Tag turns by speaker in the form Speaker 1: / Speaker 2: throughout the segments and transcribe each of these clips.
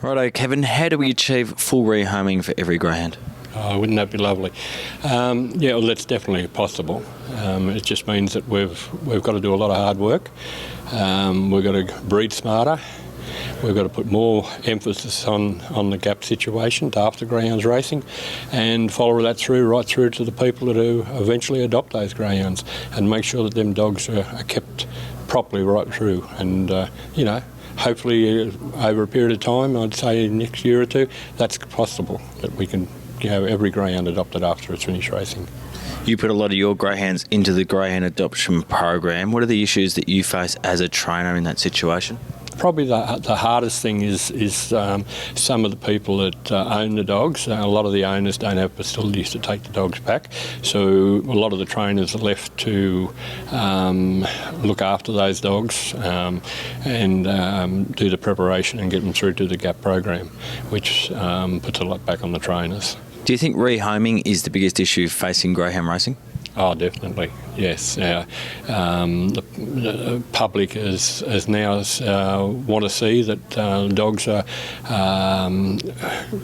Speaker 1: Righto, Kevin, how do we achieve full rehoming for every greyhound?
Speaker 2: Oh, wouldn't that be lovely? Well, that's definitely possible. It just means that we've got to do a lot of hard work. We've got to breed smarter. We've got to put more emphasis on the gap situation to after greyhounds racing, and follow that right through to the people that who eventually adopt those greyhounds, and make sure that them dogs are kept properly right through. And hopefully over a period of time, I'd say next year or two, that's possible that we can every greyhound adopted after it's finished racing.
Speaker 1: You put a lot of your greyhounds into the greyhound adoption program. What are the issues that you face as a trainer in that situation?
Speaker 2: Probably the hardest thing is some of the people that own the dogs. A lot of the owners don't have facilities to take the dogs back, so a lot of the trainers are left to look after those dogs and do the preparation and get them through to the GAP program, which puts a lot back on the trainers.
Speaker 1: Do you think rehoming is the biggest issue facing greyhound racing?
Speaker 2: Oh, definitely, yes. The public is now want to see that dogs are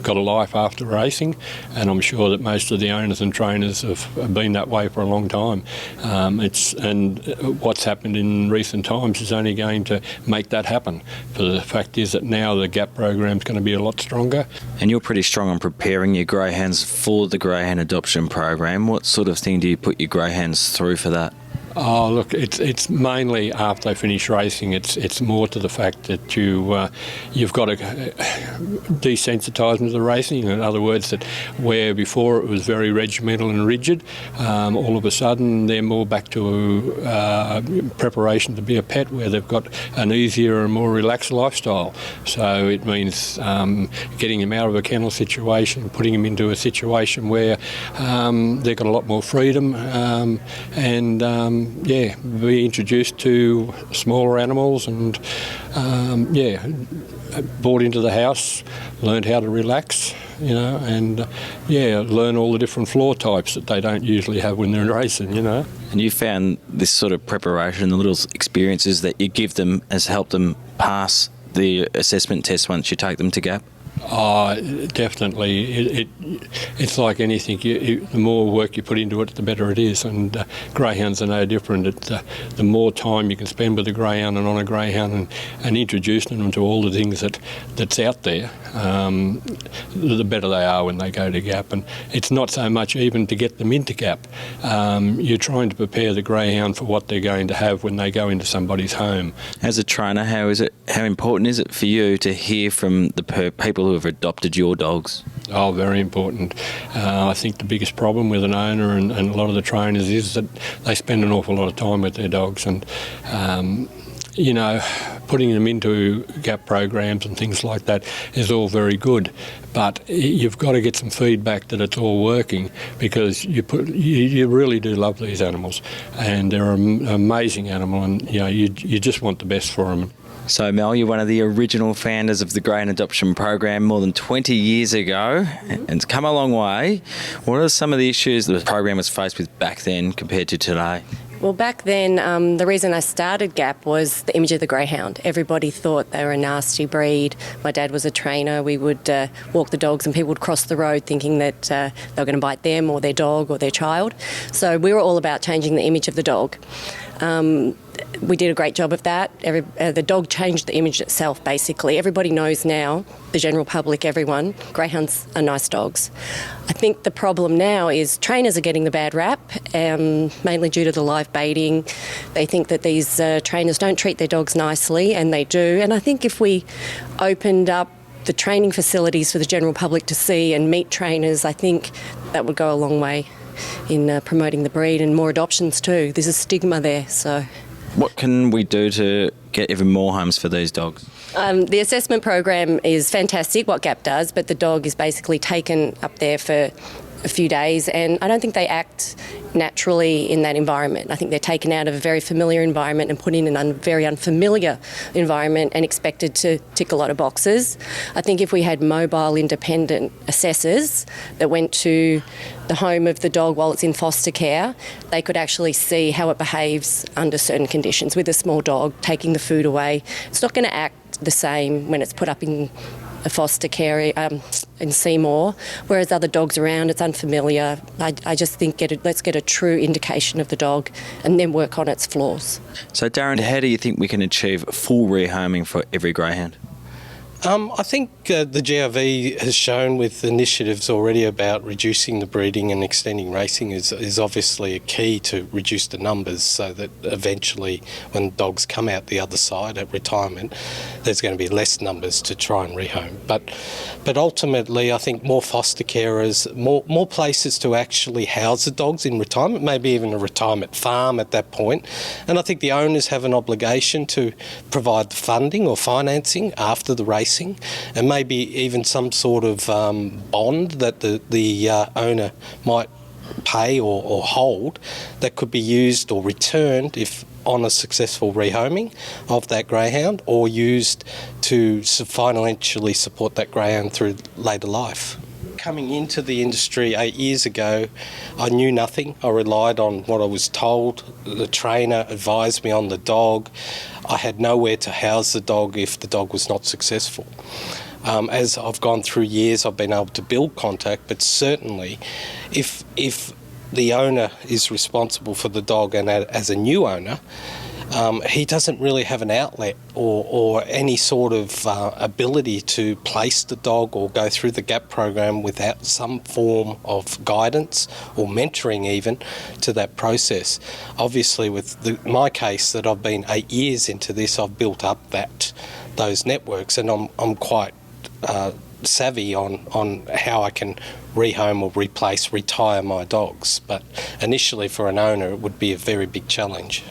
Speaker 2: got a life after racing, and I'm sure that most of the owners and trainers have been that way for a long time. What's happened in recent times is only going to make that happen. For the fact is that now the GAP program's going to be a lot stronger.
Speaker 1: And you're pretty strong on preparing your greyhounds for the greyhound adoption program. What sort of thing do you put your greyhounds through for that?
Speaker 2: Oh, look, it's mainly after they finish racing. It's more to the fact that you've got to desensitise them to the racing. In other words, that where before it was very regimental and rigid, all of a sudden they're more back to preparation to be a pet, where they've got an easier and more relaxed lifestyle. So it means getting them out of a kennel situation, putting them into a situation where they've got a lot more freedom be introduced to smaller animals and brought into the house, learned how to relax, and learn all the different floor types that they don't usually have when they're racing, And
Speaker 1: you found this sort of preparation, the little experiences that you give them, has helped them pass the assessment test once you take them to GAP?
Speaker 2: Oh, definitely. It's like anything. The more work you put into it, the better it is. And greyhounds are no different. The more time you can spend with a greyhound and on a greyhound and introducing them to all the things that's out there, the better they are when they go to GAP. And it's not so much even to get them into GAP. You're trying to prepare the greyhound for what they're going to have when they go into somebody's home.
Speaker 1: As a trainer, how important is it for you to hear from the people who have adopted your dogs?
Speaker 2: Oh, very important. I think the biggest problem with an owner and a lot of the trainers is that they spend an awful lot of time with their dogs, and putting them into GAP programs and things like that is all very good, but you've got to get some feedback that it's all working, because you really do love these animals, and they're an amazing animal, and you just want the best for them.
Speaker 1: So Mel, you're one of the original founders of the Greyhound Adoption Program more than 20 years ago, and it's come a long way. What are some of the issues the program was faced with back then compared to today?
Speaker 3: Well, back then, the reason I started GAP was the image of the greyhound. Everybody thought they were a nasty breed. My dad was a trainer. We would walk the dogs and people would cross the road thinking that they were going to bite them or their dog or their child. So we were all about changing the image of the dog. We did a great job of that. The dog changed the image itself, basically. Everybody knows now, the general public, everyone, greyhounds are nice dogs. I think the problem now is trainers are getting the bad rap, mainly due to the live baiting. They think that these trainers don't treat their dogs nicely, and they do. And I think if we opened up the training facilities for the general public to see and meet trainers, I think that would go a long way in promoting the breed, and more adoptions too. There's a stigma there, so...
Speaker 1: What can we do to get even more homes for these dogs?
Speaker 3: The assessment program is fantastic, what GAP does, but the dog is basically taken up there for a few days, and I don't think they act naturally in that environment. I think they're taken out of a very familiar environment and put in a very unfamiliar environment and expected to tick a lot of boxes. I think if we had mobile independent assessors that went to the home of the dog while it's in foster care, they could actually see how it behaves under certain conditions. With a small dog, taking the food away, it's not going to act the same when it's put up in a foster care in Seymour, whereas other dogs around, it's unfamiliar. I just think let's get a true indication of the dog and then work on its flaws.
Speaker 1: So Darren, how do you think we can achieve full rehoming for every greyhound?
Speaker 4: I think the GRV has shown with initiatives already about reducing the breeding and extending racing is obviously a key to reduce the numbers, so that eventually when dogs come out the other side at retirement, there's going to be less numbers to try and rehome. But ultimately I think more foster carers, more places to actually house the dogs in retirement, maybe even a retirement farm at that point. And I think the owners have an obligation to provide the funding or financing after the racing, and maybe even some sort of bond that the owner might pay or hold that could be used or returned if on a successful rehoming of that greyhound, or used to financially support that greyhound through later life. Coming into the industry 8 years ago, I knew nothing. I relied on what I was told. The trainer advised me on the dog. I had nowhere to house the dog if the dog was not successful. As I've gone through years, I've been able to build contact, but certainly if the owner is responsible for the dog, and as a new owner, he doesn't really have an outlet or any sort of ability to place the dog or go through the GAP program without some form of guidance or mentoring even to that process. Obviously with my case that I've been 8 years into this, I've built up those networks, and I'm quite savvy on how I can rehome or retire my dogs. But initially for an owner it would be a very big challenge.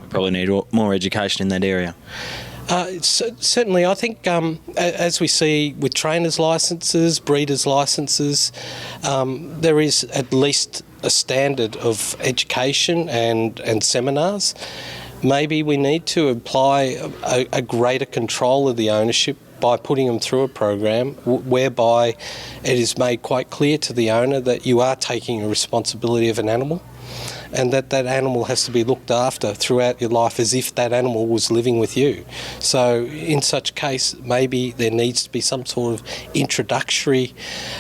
Speaker 1: Probably need more education in that area.
Speaker 4: Certainly, I think as we see with trainers' licences, breeders' licences, there is at least a standard of education and seminars. Maybe we need to apply a greater control of the ownership by putting them through a program whereby it is made quite clear to the owner that you are taking a responsibility of an animal, and that animal has to be looked after throughout your life as if that animal was living with you. So in such case, maybe there needs to be some sort of introductory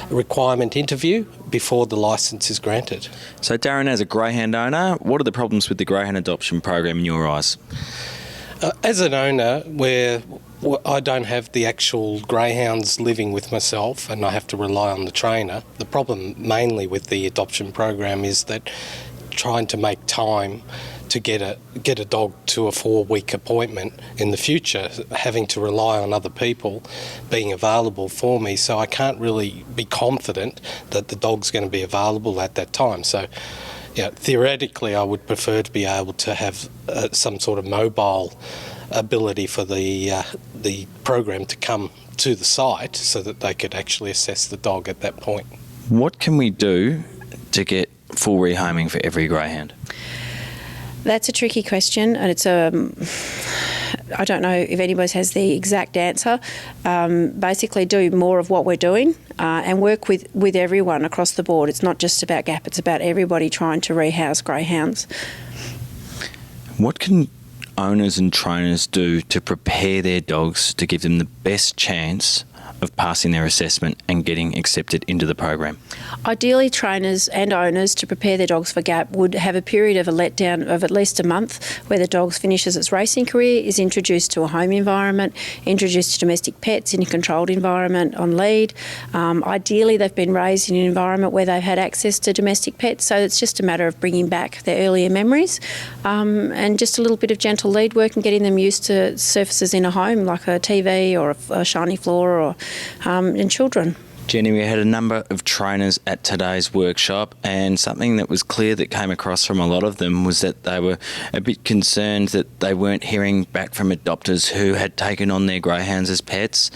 Speaker 4: requirement interview before the licence is granted.
Speaker 1: So Darren, as a greyhound owner, what are the problems with the greyhound adoption program in your eyes?
Speaker 4: As an owner, where I don't have the actual greyhounds living with myself and I have to rely on the trainer, the problem mainly with the adoption program is that trying to make time to get a dog to a 4-week appointment in the future, having to rely on other people being available for me, so I can't really be confident that the dog's going to be available at that time. So yeah, theoretically I would prefer to be able to have some sort of mobile ability for the program to come to the site so that they could actually assess the dog at that point.
Speaker 1: What can we do to get full rehoming for every greyhound?
Speaker 5: That's a tricky question, and it's I don't know if anybody has the exact answer. Basically do more of what we're doing and work with everyone across the board. It's not just about GAP, it's about everybody trying to rehouse greyhounds. What can
Speaker 1: owners and trainers do to prepare their dogs to give them the best chance of passing their assessment and getting accepted into the program?
Speaker 5: Ideally, trainers and owners to prepare their dogs for GAP would have a period of a letdown of at least a month where the dog finishes its racing career, is introduced to a home environment, introduced to domestic pets in a controlled environment on lead. Ideally, they've been raised in an environment where they've had access to domestic pets, so it's just a matter of bringing back their earlier memories and just a little bit of gentle lead work and getting them used to surfaces in a home like a TV or a shiny floor or in children.
Speaker 1: Jenny, we had a number of trainers at today's workshop, and something that was clear that came across from a lot of them was that they were a bit concerned that they weren't hearing back from adopters who had taken on their greyhounds as pets.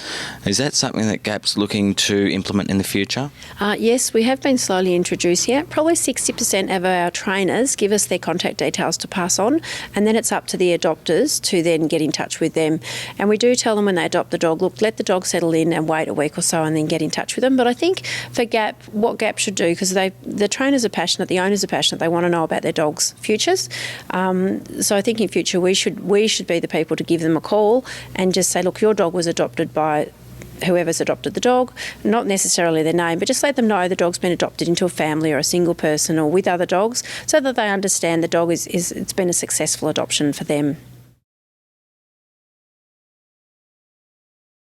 Speaker 1: Is that something that GAP's looking to implement in the future?
Speaker 5: Yes, we have been slowly introducing it. Probably 60% of our trainers give us their contact details to pass on, and then it's up to the adopters to then get in touch with them. And we do tell them when they adopt the dog, look, let the dog settle in and wait a week or so and then get in touch with them. But I think for GAP, what GAP should do, because the trainers are passionate, the owners are passionate, they want to know about their dogs' futures. So I think in future we should be the people to give them a call and just say, look, your dog was adopted by whoever's adopted the dog, not necessarily their name, but just let them know the dog's been adopted into a family or a single person or with other dogs, so that they understand the dog it's been a successful adoption for them.